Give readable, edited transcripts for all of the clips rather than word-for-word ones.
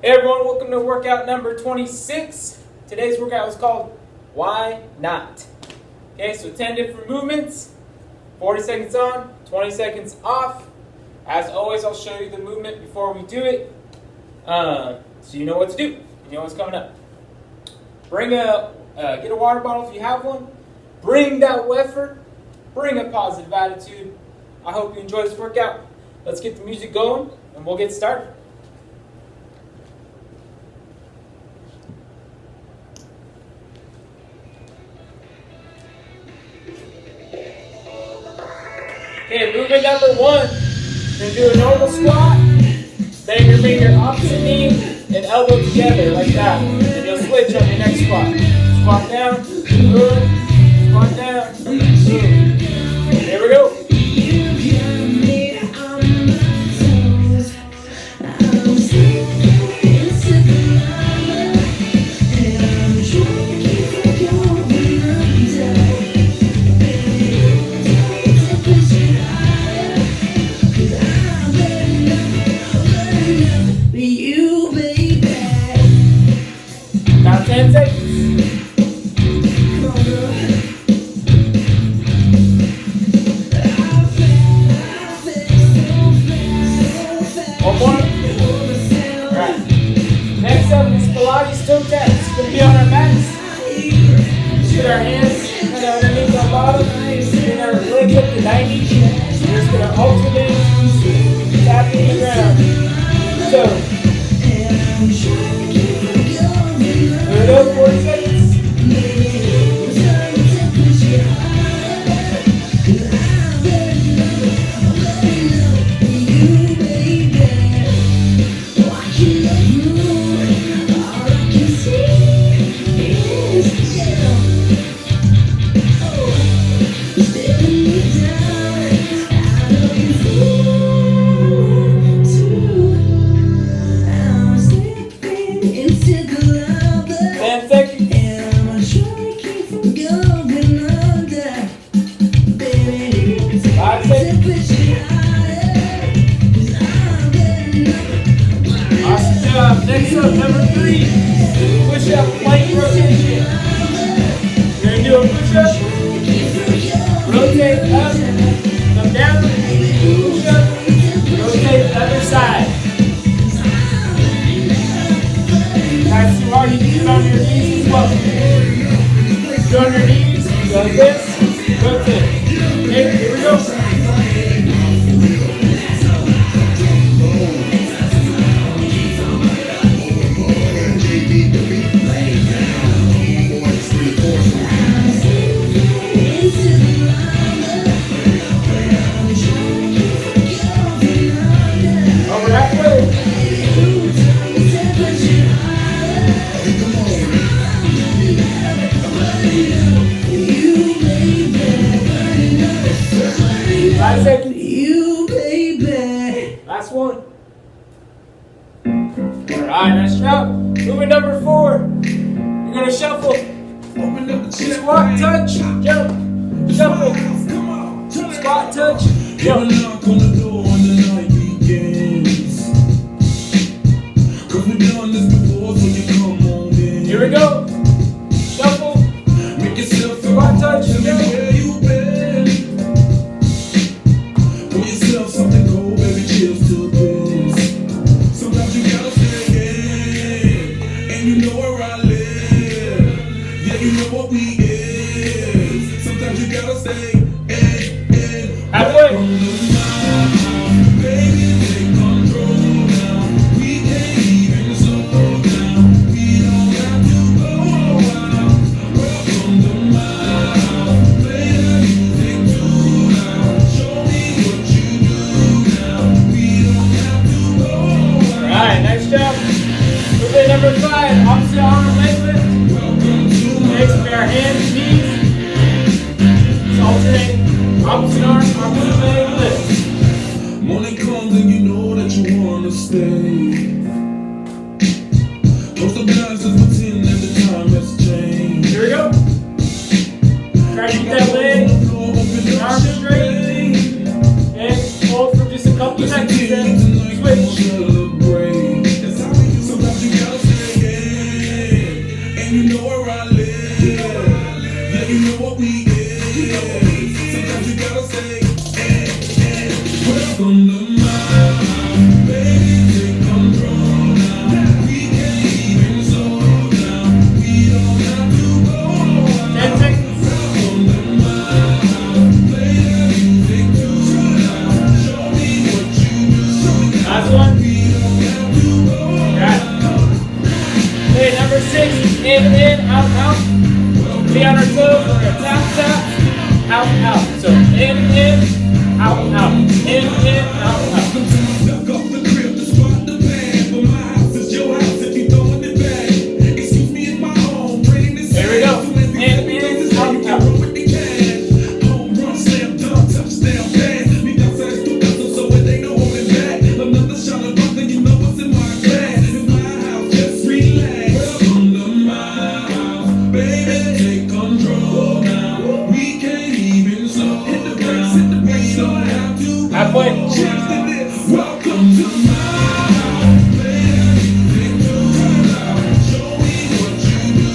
Hey everyone, welcome to workout number 26. Today's workout is called Why Not? Okay, so 10 different movements, 40 seconds on, 20 seconds off. As always, I'll show you the movement before we do it, so you know what to do. You know what's coming up. Get a water bottle if you have one. Bring that effort. Bring a positive attitude. I hope you enjoy this workout. Let's get the music going and we'll get started. Okay, movement number 1. You're going to do a normal squat. Then you're going to bring your opposite knee and elbow together like that. And you'll switch on your next squat. Squat down, boom. Squat down, boom. Here we go. Now 10 seconds. One more. Alright. Next up is Pilates toe taps. It's going to be on our mats. Put our hands kind of underneath our bottom. Bring our legs up to 90. We're just going to alternate tapping the ground. So, here we go, 40 seconds. Next up, number 3, push-up plank rotation. You're going to do a push-up, rotate up, come down, push-up, rotate the other side. That's too hard, you can do it on your knees as well. Do it on your knees, go like this, rotate. Okay, here we go. Last one. Alright, nice job. Movement number 4. You're going to shuffle. Squat, touch, jump. Shuffle. Squat, touch, jump. Here we go. Shuffle. Squat, touch, jump. Number 5, opposite arm leg lift. Next, with our hands, knees. Alternate, opposite arm, opposite leg lift. Morning comes and you know that you wanna stay. Most of guys just pretend that the time has changed. Here we go. Try to keep that leg, arm straight, and hold for just a couple seconds. Then switch. in, out, out. Be on our toes. We're gonna tap, tap, out, out. So in, out, out. In, out, out. Duck off the crib to spot the band. But my house is your house if you throwing it back. Excuse me in my home, bring this. There we go. In, out, out. Home run, slam dunk, touchdown pass. Mi casa es tu casa, so it ain't no holding back. Another shot of vodka, you know what's in my glass. In my house, just relax. Welcome to my house, baby. Take control now. We can't even slow down. We don't have to Halfway. change the this. Welcome to my house, baby. Take control now. Show me what you do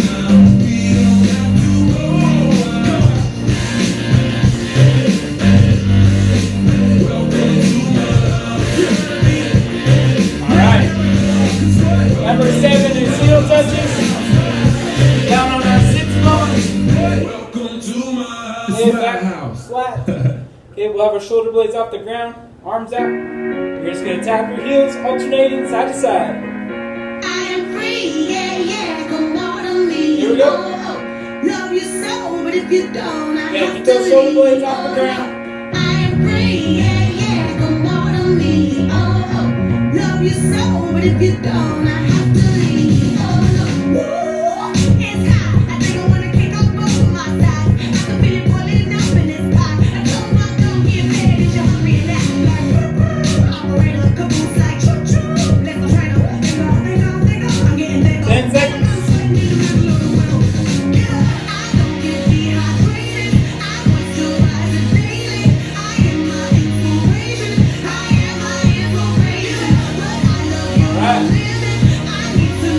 now. We don't have to go out. Alright. Number 7 is heel touches. Down on our sits bone. Welcome to my house. Lay it back flat. Okay, we'll have our shoulder blades off the ground, arms out. You're just gonna tap your heels, alternating side to side. I am free, yeah, yeah, come on to me. Here we go. Oh, love you so, but if you don't, I Yeah, have keep to those shoulder leave. blades off the Oh, ground. I am free, yeah, yeah, come on to me. Oh, love you so, but if you don't, I have to leave. Oh, woo, it's hot. I think I wanna kick off both of my sides. I can feel it boiling up in this pot. I told my don't get mad at you hungry and act like operator, caboose like choo-choo. Let's go train 'em. They go. I'm getting there. 10 seconds.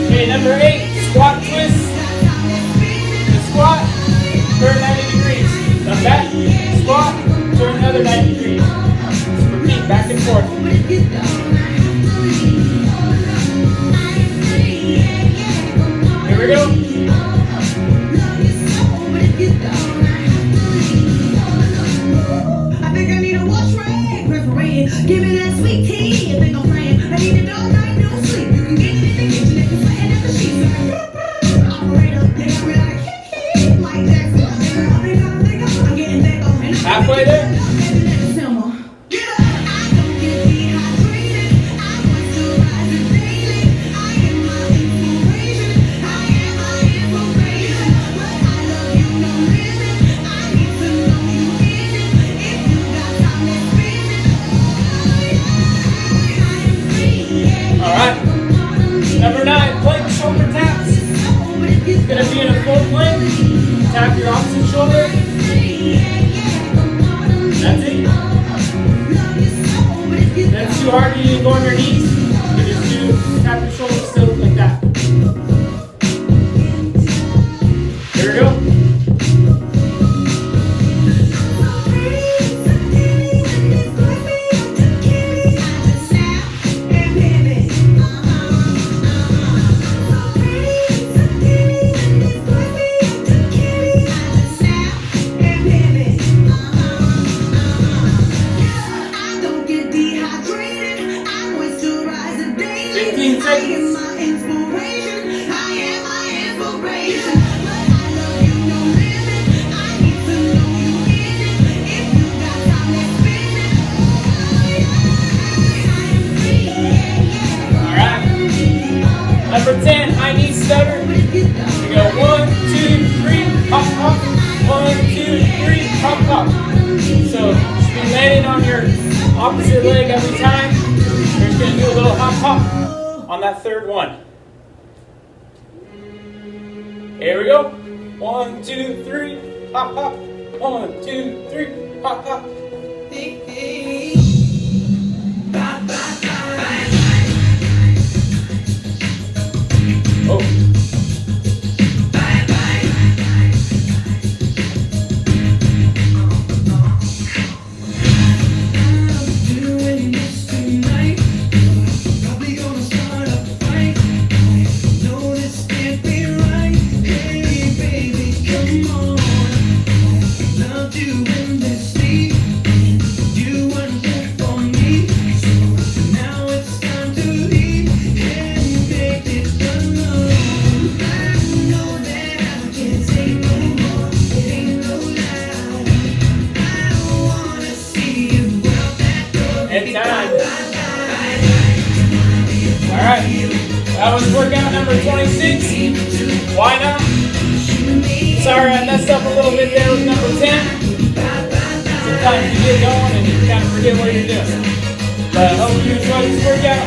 Okay, number 8, squat twist. The squat, turn 90 degrees. Come back, squat, turn another 90 degrees. Just repeat back and forth. Here we go. I think I need a wash rag, perforating. Give me that sweet tea. You think I'm playing? I need a dog night, no sleep. You can get it in the kitchen if you're sweating at the sheets. Operator, they got me like Jackson. They go. I'm getting there. Halfway there. Alright. Number 9, plank shoulder taps. It's going to be in a full plank. Tap your opposite shoulder. That's it. If that's too hard, you need to go on your knees. You just do tap your shoulder still like that. Here we go. I don't get dehydrated. I moisturize it daily. 15 seconds. I am my inspiration. I am my inspiration. But I love you no limit. I need to know you in it. If you got time, let's spend it. I am free, yeah, yeah. Alright. Number 10, high knee stutter. But if you don't, We go 1, 2, 3, hop, hop. 1, 2, 3, hop, hop. So just be landing on your opposite leg every time. You're just going to do a little hop, hop on that third one. Here we go. 1, 2, 3, hop, hop. 1, 2, 3, hop, hop. Oh. Doing this tonight. Probably gonna start a fight. No, this can't be right. Hey, baby, come on. Loved you endlessly. You weren't there for me. So now it's time. That was workout number 26. Why not? Sorry I messed up a little bit there with number 10. Sometimes you get going and you kind of forget what you're doing. But I hope you enjoyed this workout.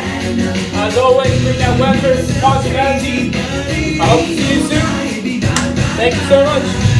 As always, bring that weather, positive attitude. I hope to see you soon. Thank you so much.